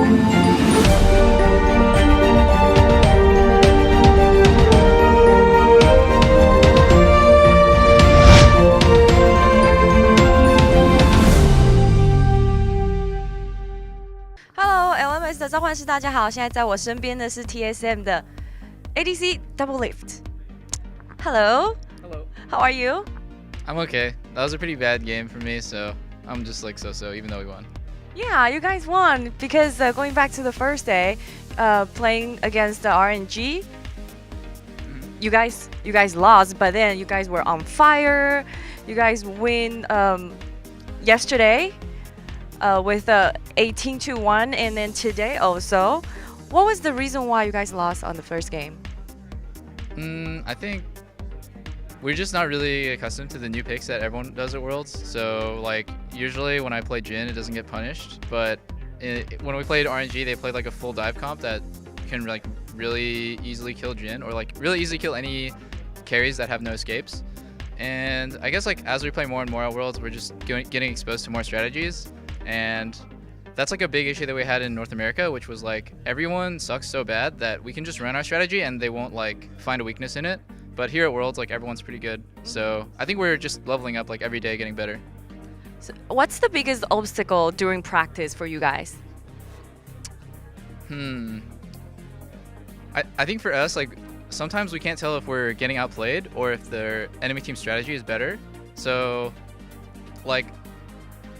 LMS 的召唤师，大家好！现在在我身边的是 TSM 的 ADC Doublelift。Hello. Hello. How are you? I'm okay. That was a pretty bad game for me, so I'm just like so-so, even though we won. Yeah, you guys won because going back to the first day, playing against the RNG, you guys lost, but then you guys were on fire. You guys win yesterday with 18-1, and then today also. What was the reason why you guys lost on the first game? I think we're just not really accustomed to the new picks that everyone does at Worlds. So like usually when I play Jhin, it doesn't get punished. But when we played RNG, they played like a full dive comp that can like really easily kill Jhin, or like really easily kill any carries that have no escapes. And I guess like as we play more and more at Worlds, we're just getting exposed to more strategies. And that's like a big issue that we had in North America, which was like everyone sucks so bad that we can just run our strategy and they won't like find a weakness in it. But here at Worlds, like everyone's pretty good. So I think we're just leveling up like every day, getting better. So what's the biggest obstacle during practice for you guys? I think for us, like sometimes we can't tell if we're getting outplayed or if the enemy team strategy is better. So like,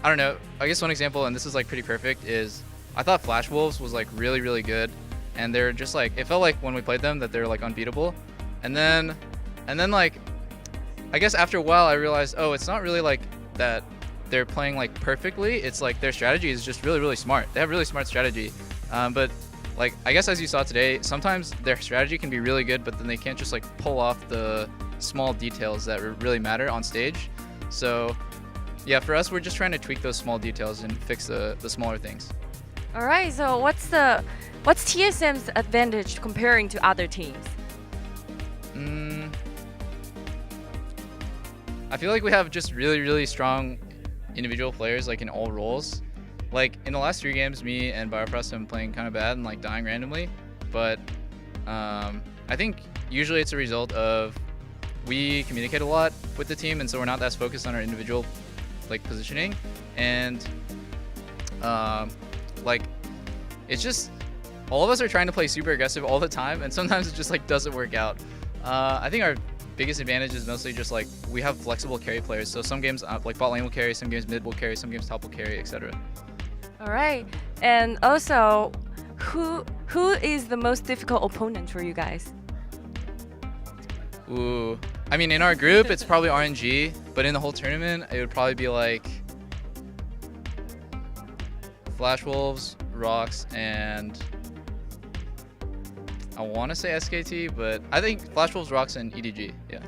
I don't know, I guess one example, and this is like pretty perfect, is I thought Flash Wolves was like really good, and they're just like, it felt like when we played them that they're like unbeatable. And then like, I guess after a while I realized, oh, it's not really like that they're playing like perfectly, it's like their strategy is just really smart. They have really smart strategy. But like, I guess as you saw today, sometimes their strategy can be really good, but then they can't just like pull off the small details that really matter on stage. So yeah, for us, we're just trying to tweak those small details and fix the smaller things. All right, so what's TSM's advantage comparing to other teams? I feel like we have just really strong individual players like in all roles. Like in the last 3 games, me and Biofrost have been playing kind of bad and like dying randomly. But I think usually it's a result of we communicate a lot with the team, and so we're not as focused on our individual like positioning, and like it's just all of us are trying to play super aggressive all the time, and sometimes it just like doesn't work out. I think our biggest advantage is mostly just like we have flexible carry players, so some games like bot lane will carry, some games mid will carry, some games top will carry, etc. All right, and also who is the most difficult opponent for you guys? Ooh, I mean in our group it's probably RNG, but in the whole tournament it would probably be like Flash Wolves, Rocks, and I want to say SKT, but I think Flash Wolves, Rocks, and EDG. Yeah.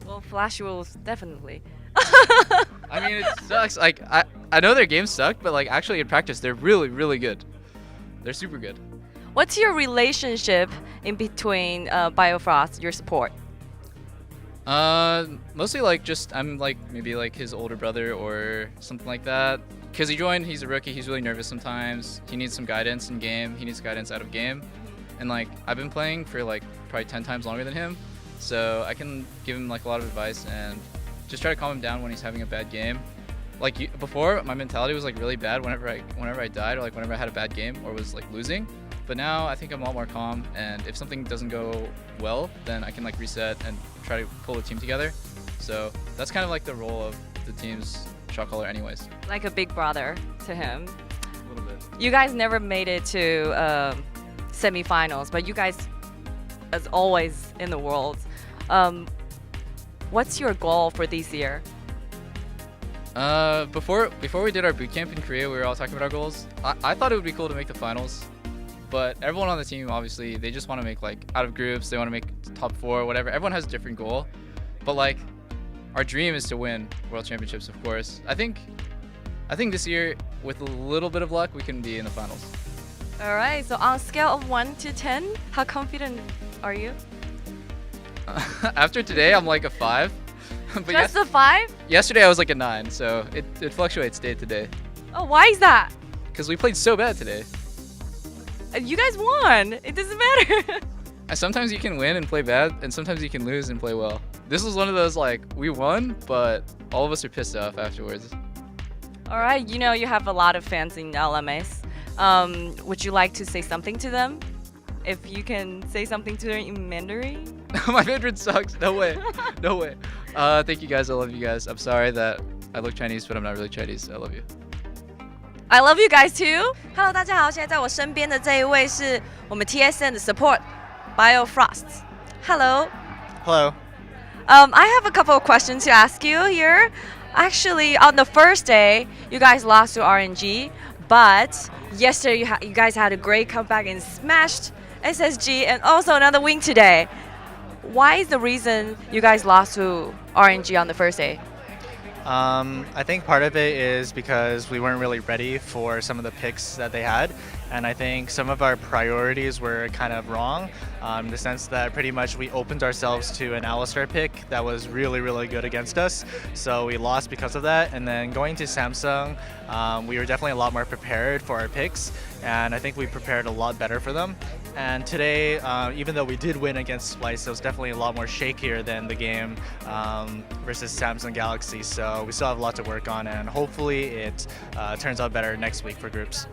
Well, Flash Wolves definitely. I mean, it sucks. Like I know their games suck, but like actually in practice they're really good. They're super good. What's your relationship in between Biofrost, your support? Mostly like just I'm like maybe like his older brother or something like that. Cause he joined, he's a rookie, he's really nervous sometimes. He needs some guidance in game, he needs guidance out of game. And like I've been playing for like probably 10 times longer than him, so I can give him like a lot of advice and just try to calm him down when he's having a bad game. Like before, my mentality was like really bad whenever I died, or like whenever I had a bad game or was like losing. But now I think I'm a lot more calm, and if something doesn't go well, then I can like reset and try to pull the team together. So that's kind of like the role of the team's shot caller anyways. Like a big brother to him. A little bit. You guys never made it to semifinals, but you guys, as always in the Worlds, what's your goal for this year? Before we did our boot camp in Korea, we were all talking about our goals. I thought it would be cool to make the finals, but everyone on the team, obviously, they just want to make like out of groups, they want to make top 4, whatever. Everyone has a different goal, but like our dream is to win World Championships, of course. I think this year, with a little bit of luck, we can be in the finals. All right, so on a scale of 1 to 10, how confident are you? After today, I'm like a 5. But just a 5? Yesterday I was like a 9, so it fluctuates day to day. Oh, why is that? Because we played so bad today. You guys won. It doesn't matter. Sometimes you can win and play bad, and sometimes you can lose and play well. This was one of those, like, we won, but all of us are pissed off afterwards. All right, you know you have a lot of fans in LMS. Would you like to say something to them? If you can say something to them in Mandarin? My Mandarin sucks. No way. No way. Thank you guys. I love you guys. I'm sorry that I look Chinese, but I'm not really Chinese. I love you. I love you guys too. Hello， 大家好，现在在我身边的这一位是我们 TSM 的 support Biofrost. Hello. Hello. I have a couple of questions to ask you here. Actually, on the first day, you guys lost to RNG, but yesterday you guys had a great comeback and smashed SSG and also another win today. Why is the reason you guys lost to RNG on the first day? I think part of it is because we weren't really ready for some of the picks that they had, and I think some of our priorities were kind of wrong, in the sense that pretty much we opened ourselves to an Alistar pick that was really, really good against us, so we lost because of that. And then going to Samsung, we were definitely a lot more prepared for our picks, and I think we prepared a lot better for them. And today, even though we did win against Splice, it was definitely a lot more shakier than the game versus Samsung Galaxy. So we still have a lot to work on, and hopefully it turns out better next week for groups.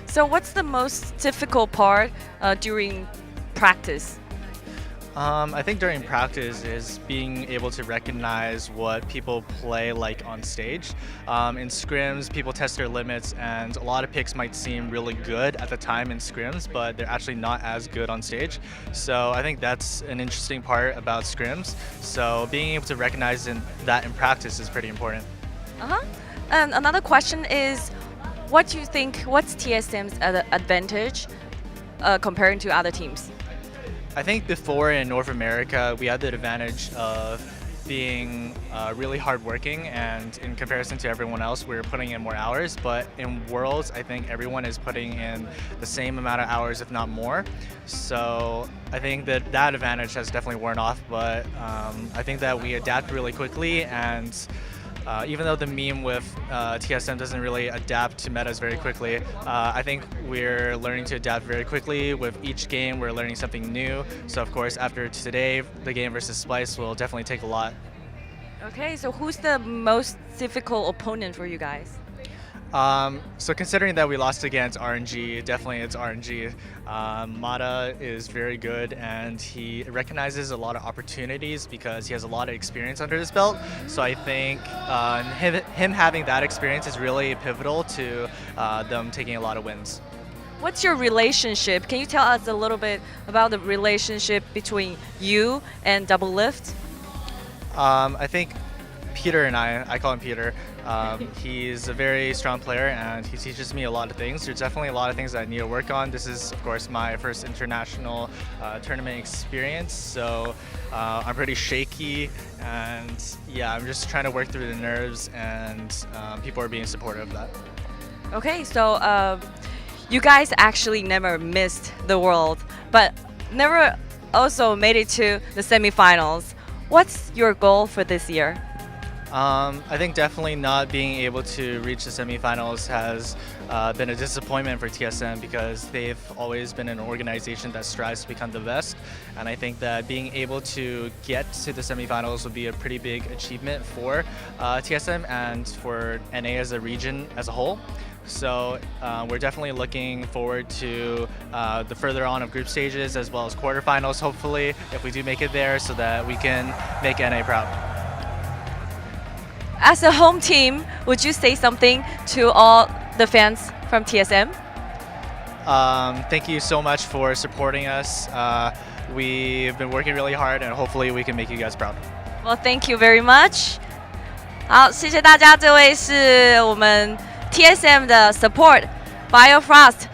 So what's the most difficult part during practice? I think during practice is being able to recognize what people play like on stage. In scrims, people test their limits, and a lot of picks might seem really good at the time in scrims, but they're actually not as good on stage. So I think that's an interesting part about scrims. So being able to recognize that in practice is pretty important. And another question is, what do you think, what's TSM's advantage comparing to other teams? I think before in North America, we had the advantage of being really hardworking, and in comparison to everyone else, we were putting in more hours. But in Worlds, I think everyone is putting in the same amount of hours, if not more. So I think that advantage has definitely worn off, but I think that we adapt really quickly, and even though the meme with TSM doesn't really adapt to metas very quickly, I think we're learning to adapt very quickly. With each game, we're learning something new. So of course, after today, the game versus Splice will definitely take a lot. Okay, so who's the most difficult opponent for you guys? So considering that we lost against RNG, definitely it's RNG. Mata is very good, and he recognizes a lot of opportunities because he has a lot of experience under his belt. So I think him having that experience is really pivotal to them taking a lot of wins. What's your relationship? Can you tell us a little bit about the relationship between you and Doublelift? I think Peter and I call him Peter. He's a very strong player, and he teaches me a lot of things. There's definitely a lot of things that I need to work on. This is, of course, my first international tournament experience, so I'm pretty shaky, and yeah, I'm just trying to work through the nerves, and people are being supportive of that. Okay, so you guys actually never missed the world, but never also made it to the semifinals. What's your goal for this year? I think definitely not being able to reach the semifinals has been a disappointment for TSM, because they've always been an organization that strives to become the best, and I think that being able to get to the semifinals would be a pretty big achievement for TSM and for NA as a region as a whole. So we're definitely looking forward to the further on of group stages as well as quarterfinals, hopefully, if we do make it there, so that we can make NA proud. As a home team, would you say something to all the fans from TSM? Thank you so much for supporting us. We've been working really hard, and hopefully we can make you guys proud. Well, thank you very much. 好，谢谢大家。这位是我们 TSM 的 support Biofrost